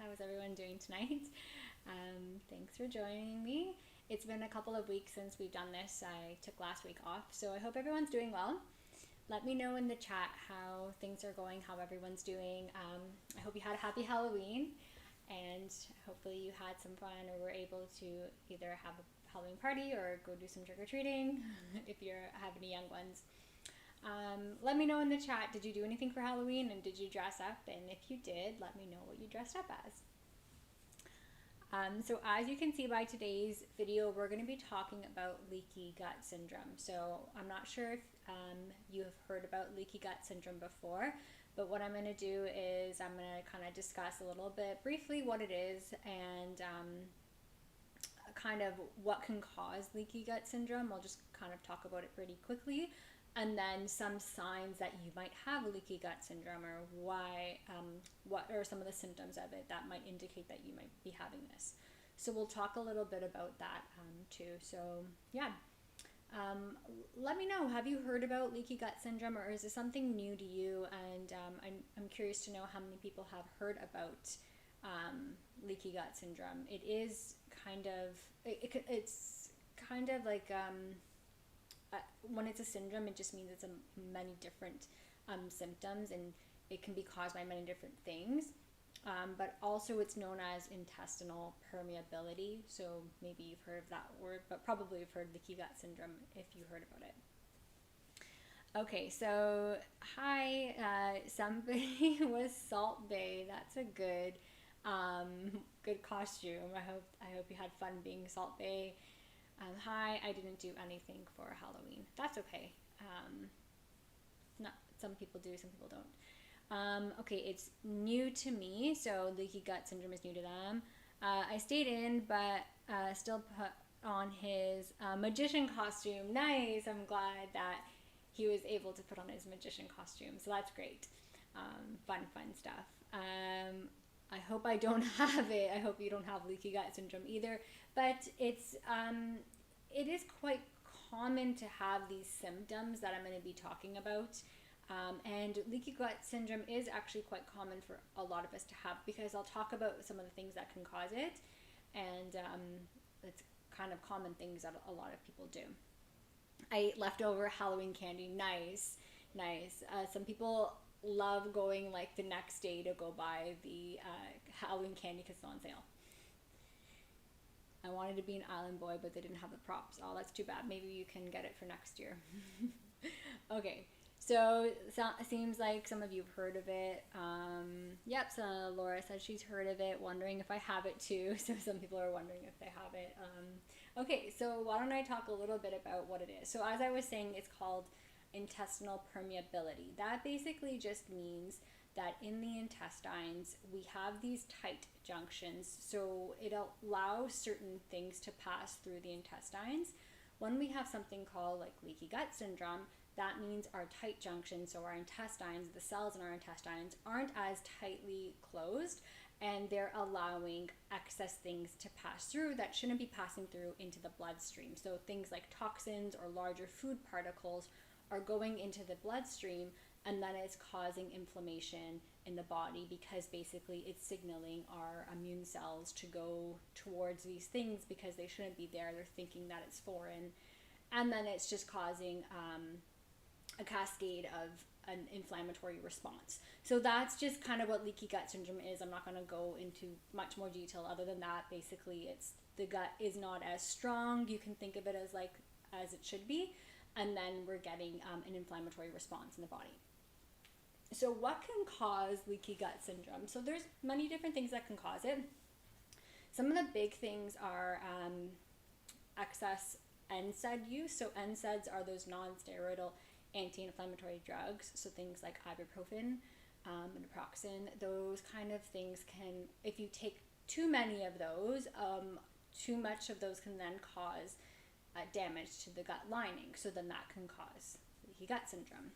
How's everyone doing tonight? Thanks for joining me. It's been a couple of weeks since we've done this. I took last week off, so I hope everyone's doing well. Let me know in the chat how things are going, how everyone's doing. I hope you had a happy Halloween, and hopefully you had some fun or were able to either have a Halloween party or go do some trick-or-treating if you have any young ones. Let me know in the chat, did you do anything for Halloween and did you dress up? And if you did, let me know what you dressed up as. So as you can see by today's video, we're going to be talking about leaky gut syndrome. So I'm not sure if you have heard about leaky gut syndrome before, but what I'm going to do is I'm going to kind of discuss a little bit briefly what it is and kind of what can cause leaky gut syndrome. I'll just kind of talk about it pretty quickly. And then some signs that you might have leaky gut syndrome, or why, what are some of the symptoms of it that might indicate that you might be having this. So we'll talk a little bit about that too. So yeah, let me know, have you heard about leaky gut syndrome, or is this something new to you? And I'm curious to know how many people have heard about leaky gut syndrome. It is kind of, it's kind of like, when it's a syndrome, it just means it's many different symptoms, and it can be caused by many different things. But also it's known as intestinal permeability. So maybe you've heard of that word, but probably you've heard leaky gut syndrome if you heard about it. Okay, so hi, somebody was Salt Bae. That's a good good costume. I hope you had fun being Salt Bae. Hi, I didn't do anything for Halloween. That's okay. Not some people do, some people don't. Okay, it's new to me, so leaky gut syndrome is new to them. I stayed in, but still put on his magician costume. Nice. I'm glad that he was able to put on his magician costume. So that's great. Fun stuff. I hope I don't have it. I hope you don't have leaky gut syndrome either. But it is quite common to have these symptoms that I'm going to be talking about. And leaky gut syndrome is actually quite common for a lot of us to have, because I'll talk about some of the things that can cause it. And it's kind of common things that a lot of people do. I ate leftover Halloween candy. Nice. Some people love going like the next day to go buy the Halloween candy because it's on sale. I wanted to be an island boy, but they didn't have the props. Oh, that's too bad. Maybe you can get it for next year. Okay, so it seems like some of you have heard of it. Yep, so Laura said she's heard of it, wondering if I have it too. So some people are wondering if they have it. Okay, so why don't I talk a little bit about what it is. So as I was saying, it's called intestinal permeability. That basically just means that in the intestines we have these tight junctions, so it allows certain things to pass through the intestines. When we have something called like leaky gut syndrome, that means our tight junctions, so our intestines, the cells in our intestines, aren't as tightly closed, and they're allowing excess things to pass through that shouldn't be passing through into the bloodstream. So things like toxins or larger food particles are going into the bloodstream, and then it's causing inflammation in the body, because basically it's signaling our immune cells to go towards these things because they shouldn't be there. They're thinking that it's foreign, and then it's just causing a cascade of an inflammatory response. So that's just kind of what leaky gut syndrome is. I'm not going to go into much more detail other than that. Basically, it's the gut is not as strong. You can think of it as it should be, and then we're getting an inflammatory response in the body. So what can cause leaky gut syndrome? So there's many different things that can cause it. Some of the big things are excess NSAID use. So NSAIDs are those non-steroidal anti-inflammatory drugs. So things like ibuprofen and naproxen, those kind of things can, if you take too many of those, too much of those can then cause damage to the gut lining. So then that can cause leaky gut syndrome.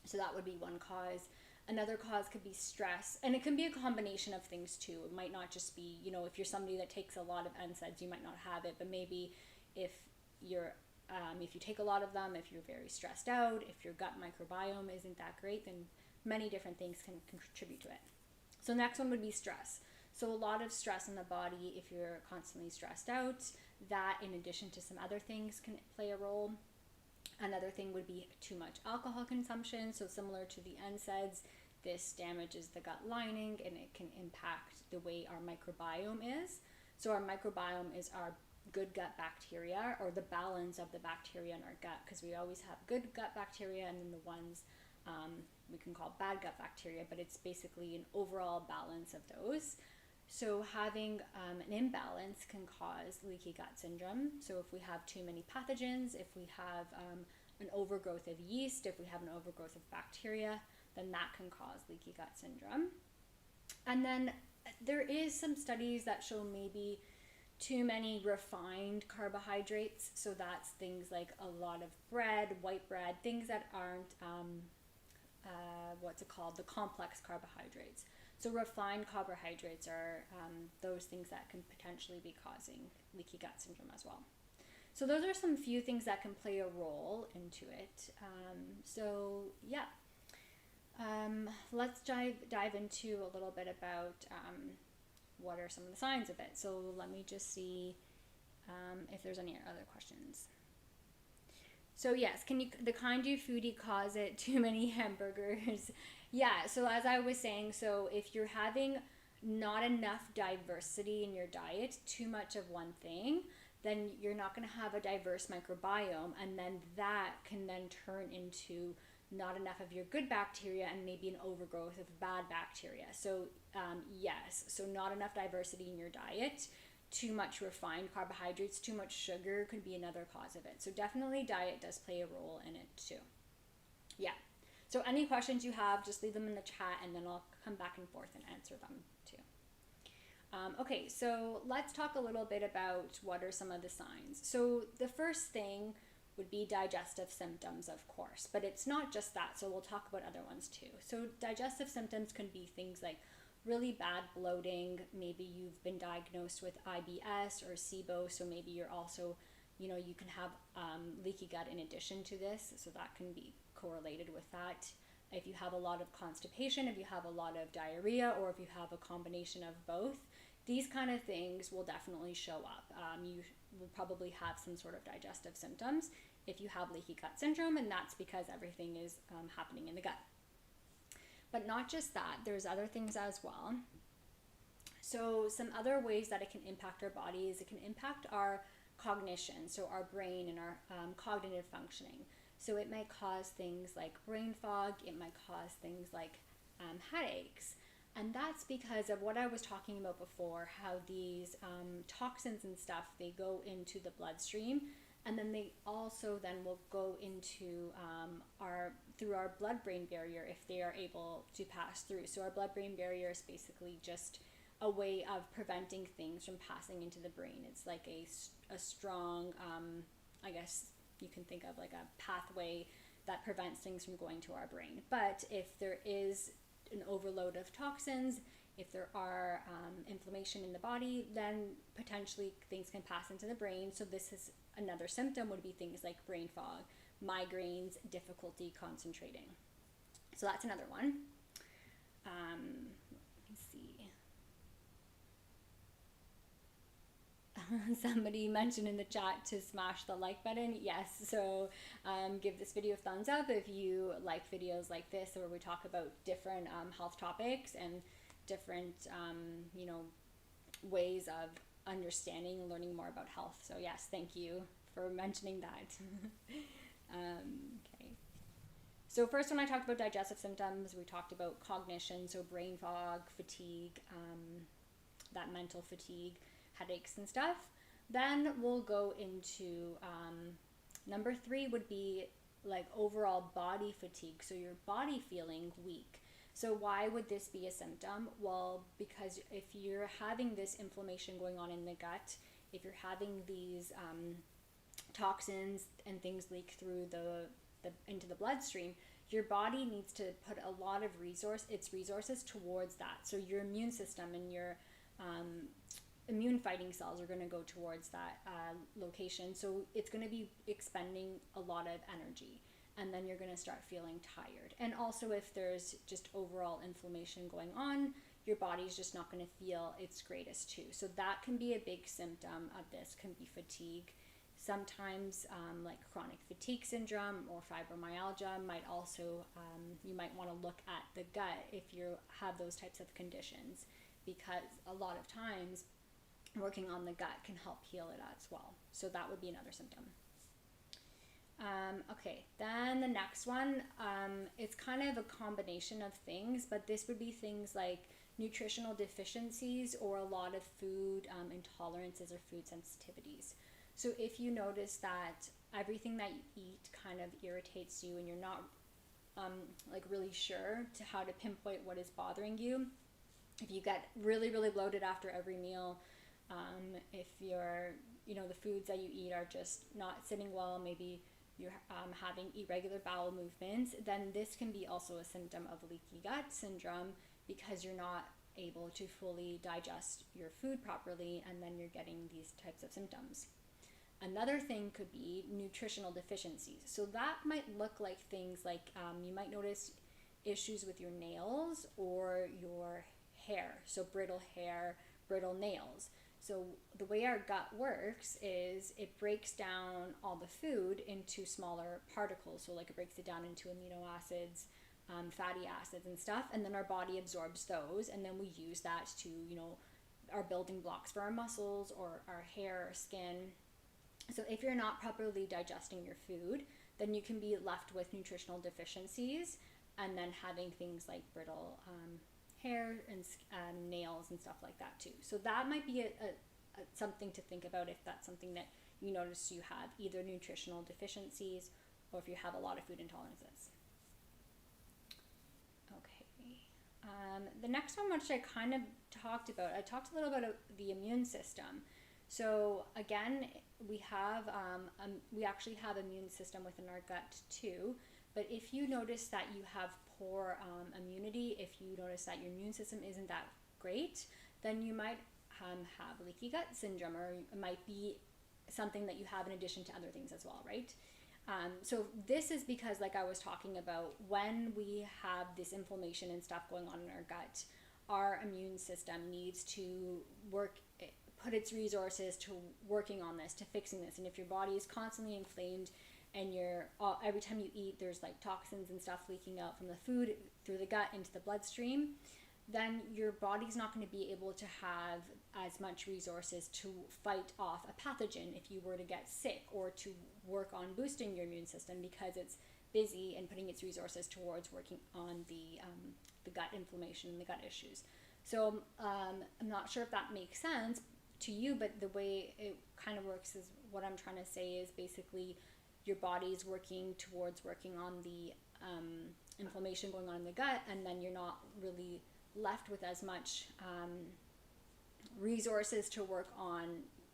So that would be one cause. Another cause could be stress, and it can be a combination of things too. It might not just be, if you're somebody that takes a lot of NSAIDs, you might not have it, but maybe if you take a lot of them, if you're very stressed out, if your gut microbiome isn't that great, then many different things can contribute to it. So next one would be stress. So a lot of stress in the body, if you're constantly stressed out, that in addition to some other things can play a role. Another thing would be too much alcohol consumption. So similar to the NSAIDs, this damages the gut lining and it can impact the way our microbiome is. So our microbiome is our good gut bacteria, or the balance of the bacteria in our gut, because we always have good gut bacteria and then the ones we can call bad gut bacteria, but it's basically an overall balance of those. So having an imbalance can cause leaky gut syndrome. So if we have too many pathogens, if we have an overgrowth of yeast, if we have an overgrowth of bacteria, then that can cause leaky gut syndrome. And then there is some studies that show maybe too many refined carbohydrates. So that's things like a lot of bread, white bread, things that aren't, the complex carbohydrates. So refined carbohydrates are those things that can potentially be causing leaky gut syndrome as well. So those are some few things that can play a role into it. Let's dive into a little bit about what are some of the signs of it. So let me just see if there's any other questions. So yes, the kind you foodie cause it too many hamburgers? Yeah, so as I was saying, so if you're having not enough diversity in your diet, too much of one thing, then you're not going to have a diverse microbiome, and then that can then turn into not enough of your good bacteria and maybe an overgrowth of bad bacteria. So yes, so not enough diversity in your diet, too much refined carbohydrates, too much sugar could be another cause of it. So definitely diet does play a role in it too. Yeah. So any questions you have, just leave them in the chat and then I'll come back and forth and answer them too. Okay, so let's talk a little bit about what are some of the signs. So the first thing would be digestive symptoms, of course, but it's not just that. So we'll talk about other ones too. So digestive symptoms can be things like really bad bloating. Maybe you've been diagnosed with IBS or SIBO, so maybe you're also, you can have leaky gut in addition to this, so that can be correlated with that. If you have a lot of constipation, if you have a lot of diarrhea, or if you have a combination of both, these kind of things will definitely show up. You will probably have some sort of digestive symptoms if you have leaky gut syndrome, and that's because everything is happening in the gut. But not just that, there's other things as well. So some other ways that it can impact our body is it can impact our cognition, so our brain and our cognitive functioning. So it might cause things like brain fog, it might cause things like headaches. And that's because of what I was talking about before, how these toxins and stuff, they go into the bloodstream, and then they also then will go into through our blood-brain barrier if they are able to pass through. So our blood-brain barrier is basically just a way of preventing things from passing into the brain. It's like a strong, I guess you can think of like a pathway that prevents things from going to our brain. But if there is an overload of toxins, if there are inflammation in the body, then potentially things can pass into the brain. So this is another symptom, would be things like brain fog, migraines, difficulty concentrating. So that's another one. Let me see. Somebody mentioned in the chat to smash the like button. Yes, so give this video a thumbs up if you like videos like this where we talk about different health topics and different ways of understanding and learning more about health. So yes, thank you for mentioning that. Okay. So first, when I talked about digestive symptoms, we talked about cognition, so brain fog, fatigue, that mental fatigue, headaches and stuff. Then we'll go into number 3 would be like overall body fatigue, so your body feeling weak. So why would this be a symptom? Well, because if you're having this inflammation going on in the gut, if you're having these toxins and things leak through into the bloodstream, your body needs to put a lot of resources towards that. So your immune system and your immune fighting cells are going to go towards that location. So it's going to be expending a lot of energy, and then you're going to start feeling tired. And also if there's just overall inflammation going on, your body's just not going to feel its greatest too. So that can be a big symptom of this, can be fatigue. Sometimes like chronic fatigue syndrome or fibromyalgia might also, you might want to look at the gut if you have those types of conditions, because a lot of times working on the gut can help heal it as well. So that would be another symptom. Okay, then the next one, it's kind of a combination of things, but this would be things like nutritional deficiencies or a lot of food intolerances or food sensitivities. So if you notice that everything that you eat kind of irritates you and you're not like really sure to how to pinpoint what is bothering you, if you get really, really bloated after every meal, if you're, the foods that you eat are just not sitting well, maybe you're having irregular bowel movements, then this can be also a symptom of leaky gut syndrome, because you're not able to fully digest your food properly, and then you're getting these types of symptoms. Another thing could be nutritional deficiencies. So that might look like things like you might notice issues with your nails or your hair. So brittle hair, brittle nails. So the way our gut works is it breaks down all the food into smaller particles. So like it breaks it down into amino acids, fatty acids and stuff, and then our body absorbs those, and then we use that to, our building blocks for our muscles or our hair or skin. So if you're not properly digesting your food, then you can be left with nutritional deficiencies and then having things like brittle hair and nails and stuff like that too. So that might be a something to think about if that's something that you notice you have, either nutritional deficiencies or if you have a lot of food intolerances. Okay, the next one, which I kind of talked about, I talked a little bit about the immune system. So again, we actually have immune system within our gut too. But if you notice that you have poor immunity, if you notice that your immune system isn't that great, then you might have leaky gut syndrome, or it might be something that you have in addition to other things as well, right? So this is because, like I was talking about, when we have this inflammation and stuff going on in our gut, our immune system needs to put its resources to working on this, to fixing this. And if your body is constantly inflamed and every time you eat, there's like toxins and stuff leaking out from the food through the gut into the bloodstream, then your body's not going to be able to have as much resources to fight off a pathogen if you were to get sick, or to work on boosting your immune system, because it's busy and putting its resources towards working on the gut inflammation and the gut issues. So I'm not sure if that makes sense to you, but the way it kind of works is, what I'm trying to say is basically your body's working towards working on the inflammation going on in the gut, and then you're not really left with as much resources to work on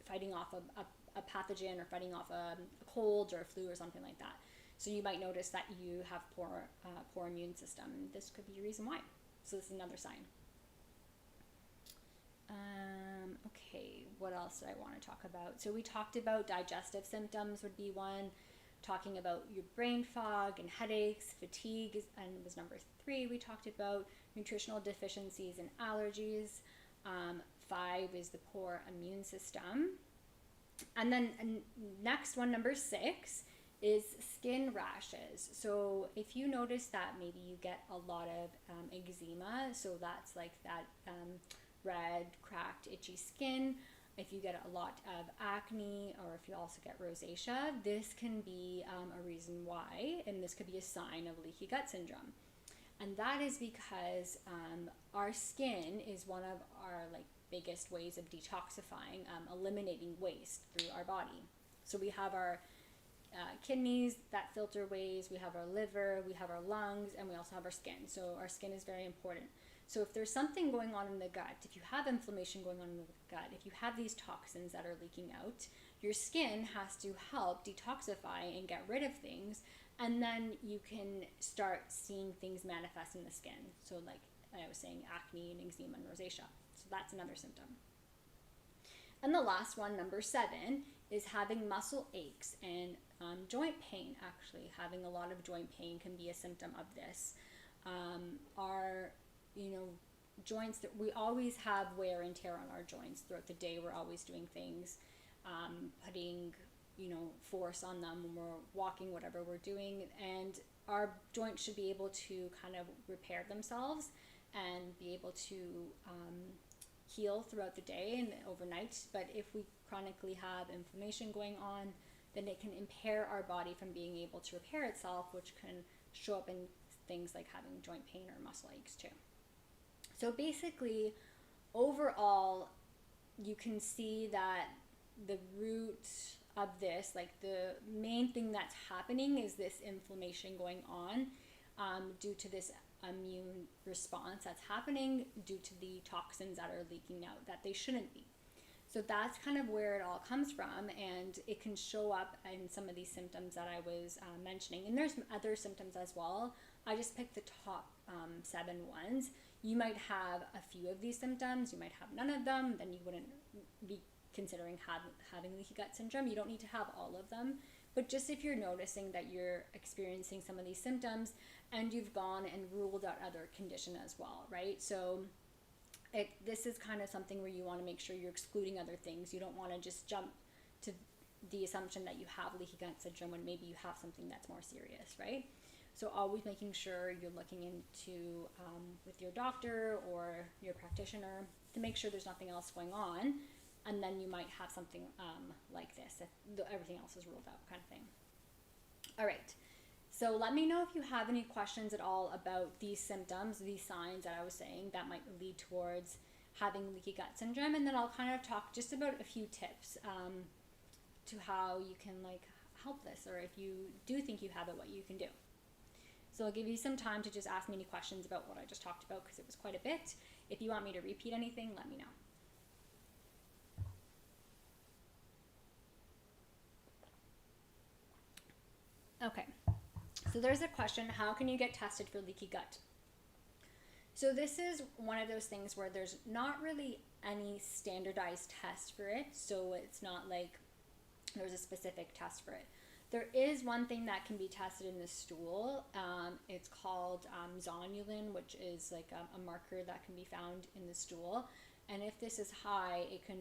fighting off a pathogen, or fighting off a cold or a flu or something like that. So you might notice that you have poor immune system. This could be a reason why. So this is another sign. Okay, what else did I want to talk about? So we talked about digestive symptoms would be one, talking about your brain fog and headaches, fatigue, and was number 3. We talked about nutritional deficiencies and allergies. 5 is the poor immune system. And then next one, number 6, is skin rashes. So if you notice that maybe you get a lot of eczema, so that's like that red, cracked, itchy skin. If you get a lot of acne, or if you also get rosacea, this can be a reason why, and this could be a sign of leaky gut syndrome. And that is because our skin is one of our biggest ways of detoxifying, eliminating waste through our body. So we have our kidneys that filter waste, we have our liver, we have our lungs, and we also have our skin. So our skin is very important. So if there's something going on in the gut, if you have inflammation going on in the gut, if you have these toxins that are leaking out, your skin has to help detoxify and get rid of things, and then you can start seeing things manifest in the skin. So like I was saying, acne and eczema and rosacea. So that's another symptom. And the last one, number 7, is having muscle aches and joint pain. Actually, having a lot of joint pain can be a symptom of this. joints, that we always have wear and tear on our joints throughout the day. We're always doing things, putting, force on them when we're walking, whatever we're doing. And our joints should be able to kind of repair themselves and be able to heal throughout the day and overnight. But if we chronically have inflammation going on, then it can impair our body from being able to repair itself, which can show up in things like having joint pain or muscle aches too. So basically, overall, you can see that the root of this, like the main thing that's happening, is this inflammation going on due to this immune response that's happening due to the toxins that are leaking out that they shouldn't be. So that's kind of where it all comes from, and it can show up in some of these symptoms that I was mentioning. And there's other symptoms as well. I just picked the top 7 ones. You might have a few of these symptoms, you might have none of them, then you wouldn't be considering having leaky gut syndrome. You don't need to have all of them, but just if you're noticing that you're experiencing some of these symptoms and you've gone and ruled out other condition as well, right? So this is kind of something where you want to make sure you're excluding other things. You don't want to just jump to the assumption that you have leaky gut syndrome when maybe you have something that's more serious, right? So always making sure you're looking into with your doctor or your practitioner to make sure there's nothing else going on, and then you might have something like this if everything else is ruled out, kind of thing. All right. So let me know if you have any questions at all about these symptoms, these signs that I was saying that might lead towards having leaky gut syndrome, and then I'll kind of talk just about a few tips to how you can help this, or if you do think you have it, what you can do. So I'll give you some time to just ask me any questions about what I just talked about, because it was quite a bit. If you want me to repeat anything, let me know. Okay. So there's a question, how can you get tested for leaky gut? So this is one of those things where there's not really any standardized test for it. So it's not like there's a specific test for it. There is one thing that can be tested in the stool. It's called zonulin, which is like a marker that can be found in the stool. And if this is high, it can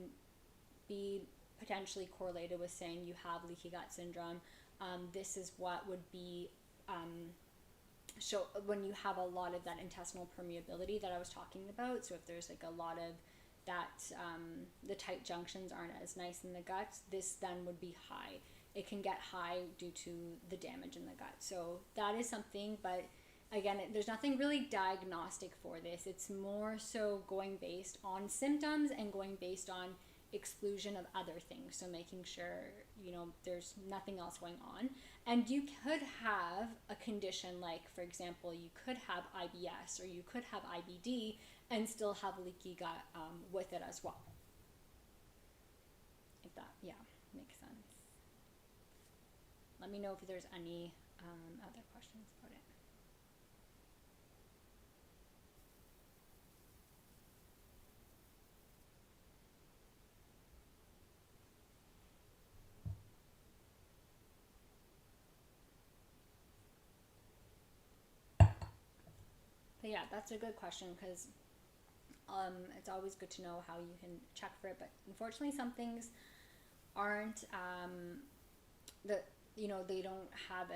be potentially correlated with saying you have leaky gut syndrome. This is what would be show when you have a lot of that intestinal permeability that I was talking about. So if there's like a lot of that, the tight junctions aren't as nice in the gut, this then would be high. It can get high due to the damage in the gut. So that is something, but again, there's nothing really diagnostic for this. It's more so going based on symptoms and going based on exclusion of other things. So making sure, there's nothing else going on. And you could have a condition like, for example, you could have IBS or you could have IBD and still have leaky gut with it as well. If that, makes sense. Let me know if there's any other questions about it. But yeah, that's a good question, because it's always good to know how you can check for it. But unfortunately, some things aren't they don't have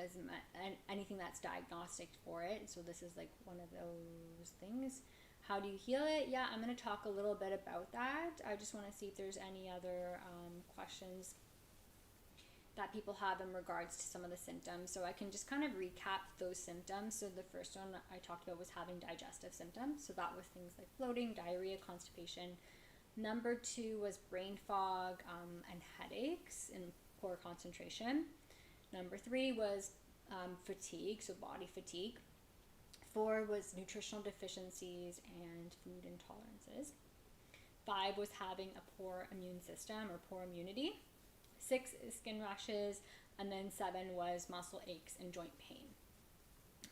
anything that's diagnostic for it. So this is like one of those things. How do you heal it? Yeah, I'm going to talk a little bit about that. I just want to see if there's any other questions that people have in regards to some of the symptoms. So I can just kind of recap those symptoms. So the first one I talked about was having digestive symptoms. So that was things like bloating, diarrhea, constipation. Number 2 was brain fog and headaches and poor concentration. Number 3 was fatigue, so body fatigue. 4 was nutritional deficiencies and food intolerances. 5 was having a poor immune system or poor immunity. 6 is skin rashes, and then 7 was muscle aches and joint pain.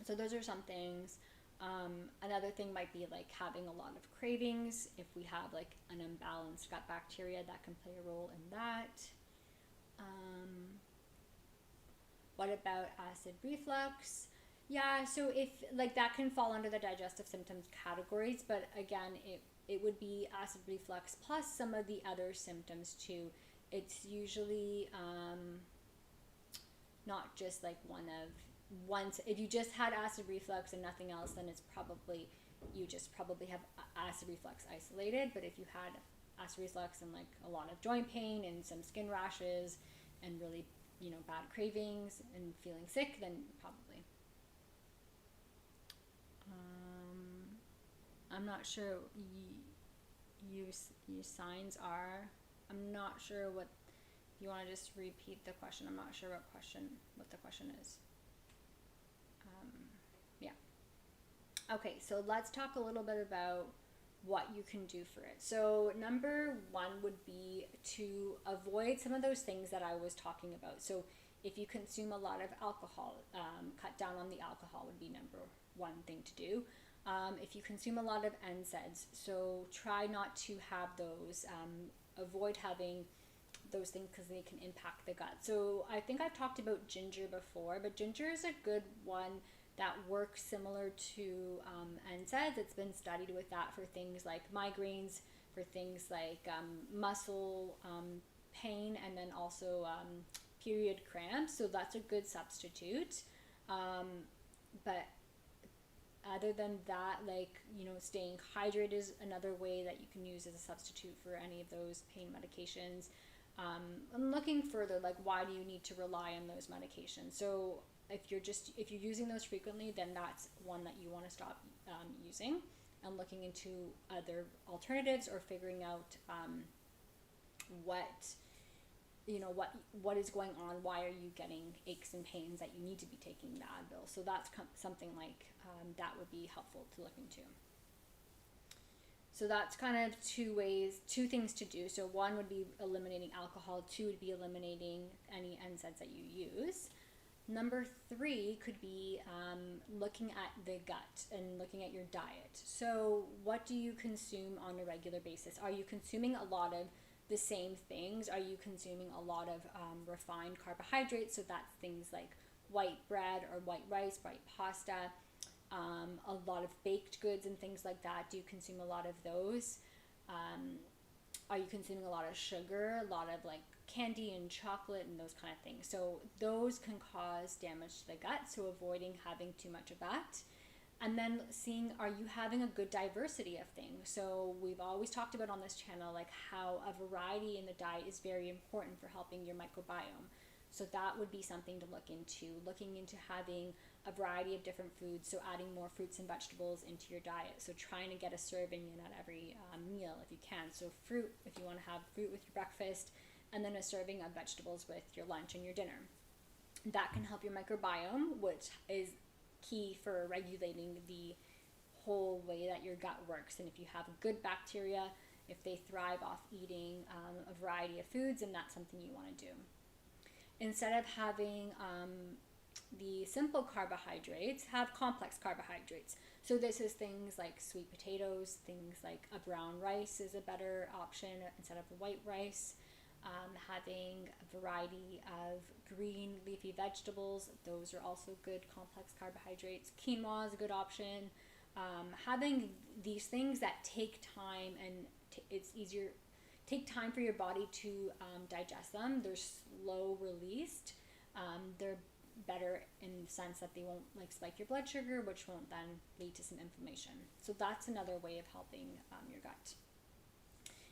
So those are some things. Another thing might be like having a lot of cravings. If we have like an imbalanced gut bacteria, that can play a role in that. What about acid reflux? Yeah, so if like that can fall under the digestive symptoms categories, but again, it would be acid reflux plus some of the other symptoms too. It's usually not just like once if you just had acid reflux and nothing else, then it's probably you just probably have acid reflux isolated. But if you had acid reflux and like a lot of joint pain and some skin rashes and really bad cravings and feeling sick, then probably. I'm not sure you signs are. I'm not sure what you want to just repeat the question. I'm not sure what the question is. Yeah. Okay, so let's talk a little bit about what you can do for it. So number one would be to avoid some of those things that I was talking about. So if you consume a lot of alcohol, cut down on the alcohol would be number one thing to do. If you consume a lot of NSAIDs, so try not to have those. Avoid having those things because they can impact the gut. So I think I've talked about ginger before, but ginger is a good one that works similar to NSAIDs. It's been studied with that for things like migraines, for things like muscle pain, and then also period cramps. So that's a good substitute. But other than that, like, staying hydrated is another way that you can use as a substitute for any of those pain medications. And looking further, like, why do you need to rely on those medications? So if you're using those frequently, then that's one that you want to stop using, and looking into other alternatives or figuring out what is going on. Why are you getting aches and pains that you need to be taking the Advil? So that's something like that would be helpful to look into. So that's kind of two things to do. So one would be eliminating alcohol. Two would be eliminating any NSAIDs that you use. Number three could be looking at the gut and looking at your diet. So what do you consume on a regular basis? Are you consuming a lot of the same things? Are you consuming a lot of refined carbohydrates? So that's things like white bread or white rice, white pasta, a lot of baked goods and things like that. Do you consume a lot of those? Are you consuming a lot of sugar, a lot of like candy and chocolate and those kind of things? So those can cause damage to the gut, so avoiding having too much of that. And then seeing, are you having a good diversity of things? So we've always talked about on this channel like how a variety in the diet is very important for helping your microbiome. So that would be something to look into, looking into having a variety of different foods. So adding more fruits and vegetables into your diet. So trying to get a serving in at every meal if you can. So fruit, if you want to have fruit with your breakfast, and then a serving of vegetables with your lunch and your dinner. That can help your microbiome, which is key for regulating the whole way that your gut works. And if you have good bacteria, if they thrive off eating a variety of foods, and that's something you want to do. Instead of having the simple carbohydrates, have complex carbohydrates. So this is things like sweet potatoes, things like a brown rice is a better option instead of a white rice. Having a variety of green leafy vegetables, those are also good complex carbohydrates. Quinoa is a good option. Having these things that take time, and it's easier, take time for your body to digest them. They're slow released. They're better in the sense that they won't like spike your blood sugar, which won't then lead to some inflammation. So that's another way of helping your gut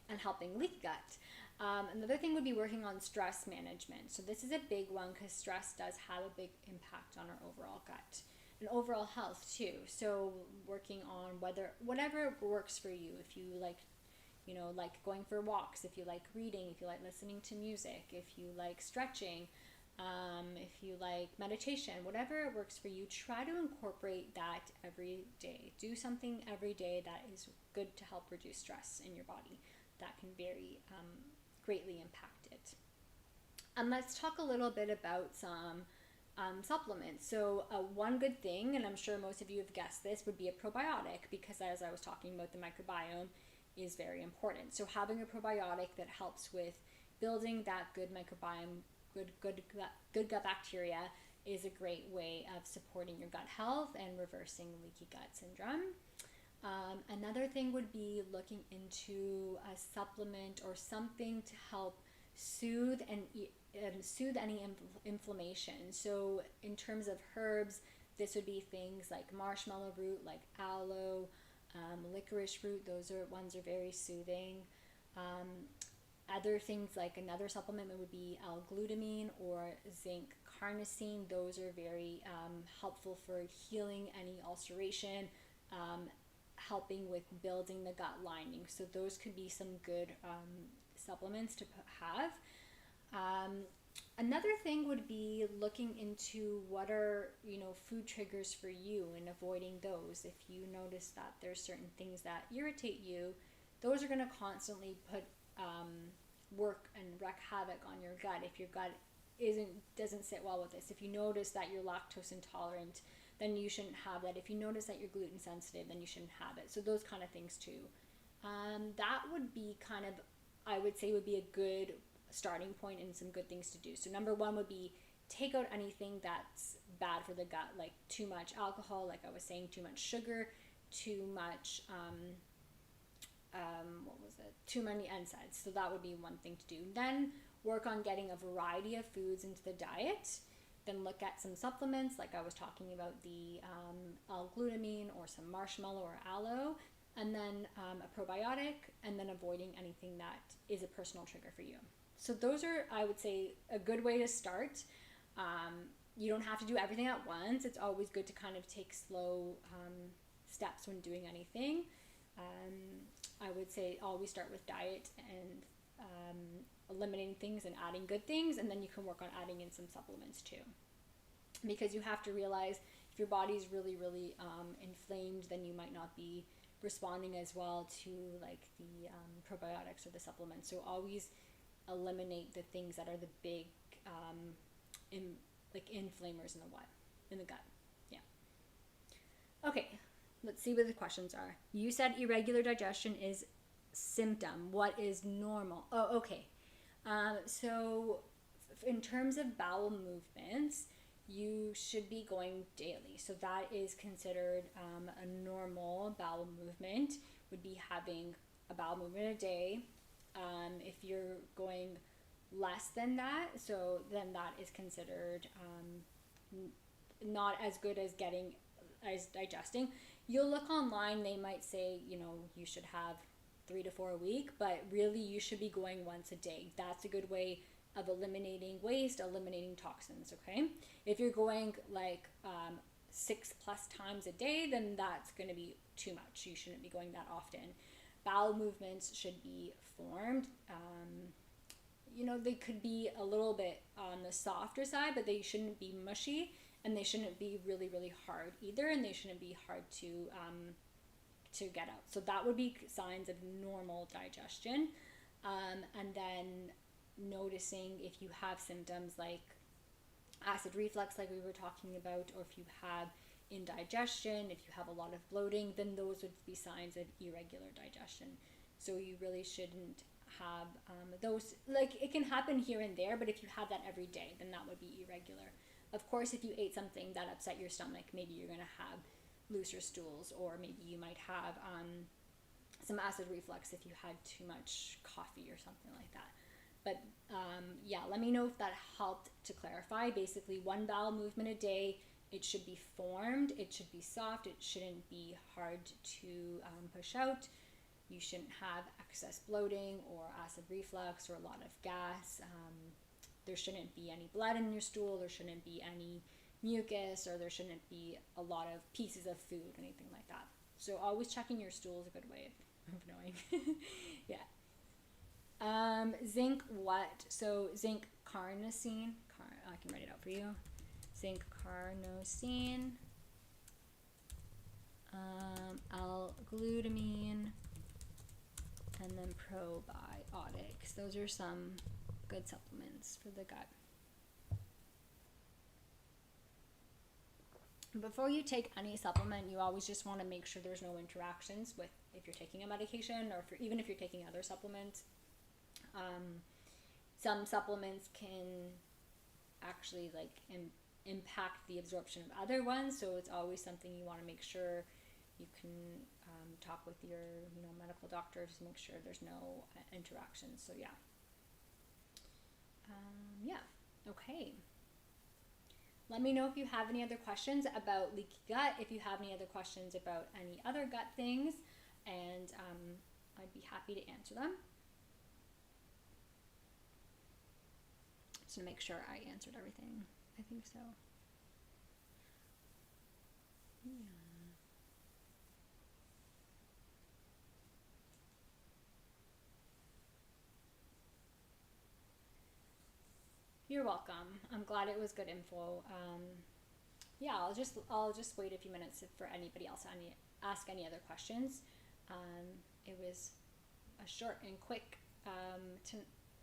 and helping leaky gut. Another thing would be working on stress management. So this is a big one because stress does have a big impact on our overall gut and overall health too. So working on whatever works for you. If you like, like going for walks, if you like reading, if you like listening to music, if you like stretching, if you like meditation, whatever works for you, try to incorporate that every day. Do something every day that is good to help reduce stress in your body. That can very greatly impact it. And let's talk a little bit about some supplements. So one good thing, and I'm sure most of you have guessed this, would be a probiotic, because as I was talking about, the microbiome is very important. So having a probiotic that helps with building that good microbiome, good gut bacteria, is a great way of supporting your gut health and reversing leaky gut syndrome. Another thing would be looking into a supplement or something to help soothe and soothe any inflammation. So in terms of herbs, this would be things like marshmallow root, like aloe, licorice root. Those ones are very soothing. Other things like another supplement would be L-glutamine or zinc carnosine. Those are very helpful for healing any ulceration, helping with building the gut lining. So those could be some good supplements to have. Another thing would be looking into what are, food triggers for you and avoiding those. If you notice that there's certain things that irritate you, those are going to constantly put work and wreak havoc on your gut. If your gut doesn't sit well with this, if you notice that you're lactose intolerant, then you shouldn't have that. If you notice that you're gluten sensitive, then you shouldn't have it. So those kind of things too. That would be kind of, I would say, would be a good starting point and some good things to do. So number one would be take out anything that's bad for the gut, like too much alcohol, like I was saying, too much sugar, too much too many NSAIDs. So that would be one thing to do. Then work on getting a variety of foods into the diet. Then look at some supplements, like I was talking about the L-glutamine or some marshmallow or aloe, and then a probiotic, and then avoiding anything that is a personal trigger for you. So those are, I would say, a good way to start. You don't have to do everything at once. It's always good to kind of take slow steps when doing anything. I would say always start with diet and eliminating things and adding good things, and then you can work on adding in some supplements too. Because you have to realize if your body's really, really inflamed, then you might not be responding as well to like the probiotics or the supplements. So always eliminate the things that are the big inflammers in the gut. Yeah. Okay. Let's see what the questions are. You said irregular digestion is symptom. What is normal? Oh, okay. So in terms of bowel movements, you should be going daily. So that is considered a normal bowel movement, would be having a bowel movement a day. If you're going less than that, so then that is considered not as good as digesting. You'll look online, they might say, you should have 3 to 4 a week, but really you should be going once a day. That's a good way of eliminating waste, eliminating toxins, okay? If you're going like 6+ times a day, then that's going to be too much. You shouldn't be going that often. Bowel movements should be formed. They could be a little bit on the softer side, but they shouldn't be mushy. And they shouldn't be really, really hard either, and they shouldn't be hard to get out. So that would be signs of normal digestion. And then noticing if you have symptoms like acid reflux, like we were talking about, or if you have indigestion, if you have a lot of bloating, then those would be signs of irregular digestion. So you really shouldn't have those. Like, it can happen here and there, but if you have that every day, then that would be irregular. Of course, if you ate something that upset your stomach, maybe you're going to have looser stools, or maybe you might have some acid reflux if you had too much coffee or something like that. But let me know if that helped to clarify. Basically, one bowel movement a day. It should be formed. It should be soft. It shouldn't be hard to push out. You shouldn't have excess bloating or acid reflux or a lot of gas. There shouldn't be any blood in your stool. There shouldn't be any mucus, or there shouldn't be a lot of pieces of food, anything like that. So always checking your stool is a good way of knowing. Yeah. Zinc what? So zinc carnosine. I can write it out for you. Zinc carnosine. L-glutamine. And then probiotics. Those are some good supplements for the gut. Before you take any supplement, you always just want to make sure there's no interactions with if you're taking a medication, or even if you're taking other supplements. Some supplements can actually impact the absorption of other ones. So it's always something you want to make sure you can talk with your medical doctor to make sure there's no interactions. So yeah. Okay. Let me know if you have any other questions about leaky gut, if you have any other questions about any other gut things, and I'd be happy to answer them. Just to make sure I answered everything. I think so. Yeah. You're welcome. I'm glad it was good info. Yeah, I'll just wait a few minutes for anybody else to ask any other questions. It was a short and quick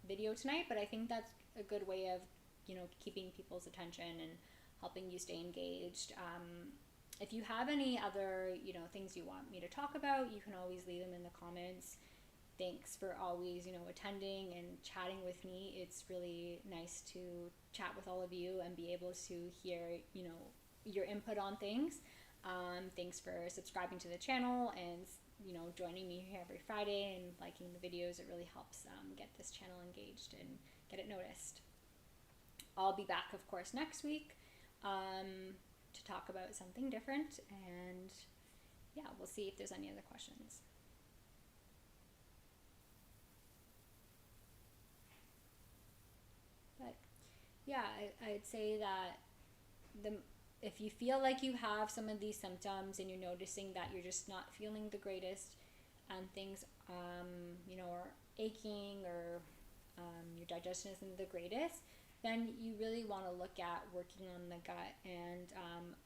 video tonight, but I think that's a good way of keeping people's attention and helping you stay engaged. If you have any other things you want me to talk about, you can always leave them in the comments. Thanks for always attending and chatting with me. It's really nice to chat with all of you and be able to hear your input on things. Thanks for subscribing to the channel and joining me here every Friday and liking the videos. It really helps get this channel engaged and get it noticed. I'll be back, of course, next week to talk about something different, and yeah, we'll see if there's any other questions. But yeah, I'd say that if you feel like you have some of these symptoms and you're noticing that you're just not feeling the greatest and things are aching or your digestion isn't the greatest, then you really want to look at working on the gut. And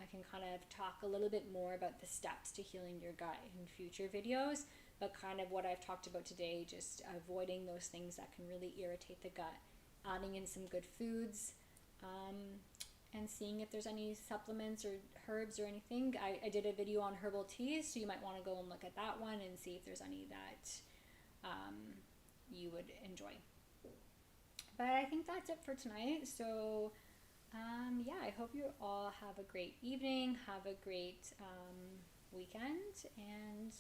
I can kind of talk a little bit more about the steps to healing your gut in future videos, but kind of what I've talked about today, just avoiding those things that can really irritate the gut, adding in some good foods, and seeing if there's any supplements or herbs or anything. I did a video on herbal teas, so you might want to go and look at that one and see if there's any that you would enjoy. But I think that's it for tonight. So yeah, I hope you all have a great evening, have a great weekend, and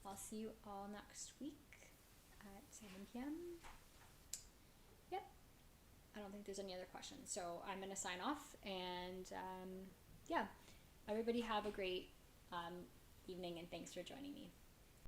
I'll see you all next week at 7 p.m. Yep. I don't think there's any other questions. So I'm going to sign off, and yeah, everybody have a great evening, and thanks for joining me.